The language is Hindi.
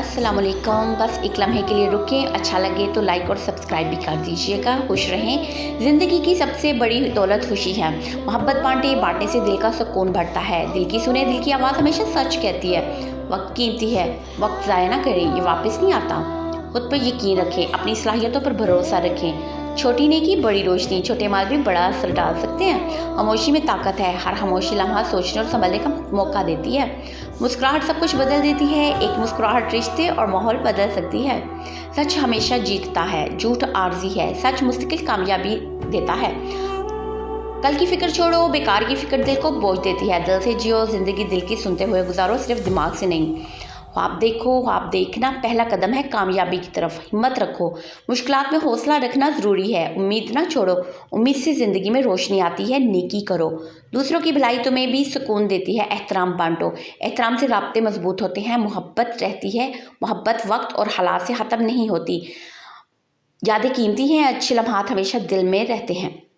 अस्सलामुअलैकुम। बस एक लम्हे के लिए रुकें, अच्छा लगे तो लाइक और सब्सक्राइब भी कर दीजिएगा। खुश रहें। ज़िंदगी की सबसे बड़ी दौलत खुशी है। मोहब्बत बांटने से दिल का सुकून बढ़ता है। दिल की सुने, दिल की आवाज़ हमेशा सच कहती है। वक्त कीमती है, वक्त ज़ाया ना करें, ये वापस नहीं आता। खुद पर यकीन रखें, अपनी सलाहियतों पर भरोसा रखें। छोटी नेकी बड़ी रोशनी, छोटे माल भी बड़ा असर डाल सकते हैं। खामोशी में ताकत है, हर खामोशी लम्हा सोचने और संभलने का मौका देती है। मुस्कुराहट सब कुछ बदल देती है, एक मुस्कुराहट रिश्ते और माहौल बदल सकती है। सच हमेशा जीतता है, झूठ आर्जी है, सच मुस्तकिल कामयाबी देता है। कल की फिक्र छोड़ो, बेकार की फिक्र दिल को बोझ देती है। दिल से जियो, जिंदगी दिल की सुनते हुए गुजारो, सिर्फ दिमाग से नहीं। ख्वाब देखो, ख्वाब देखना पहला कदम है कामयाबी की तरफ। हिम्मत रखो, मुश्किलात में हौसला रखना ज़रूरी है। उम्मीद ना छोड़ो, उम्मीद से ज़िंदगी में रोशनी आती है। नेकी करो, दूसरों की भलाई तुम्हें भी सुकून देती है। एहतराम बांटो, एहतराम से राब्ते मजबूत होते हैं। मोहब्बत रहती है, मोहब्बत वक्त और हालात से ख़त्म नहीं होती। यादें कीमती हैं, अच्छे लम्हात हमेशा दिल में रहते हैं।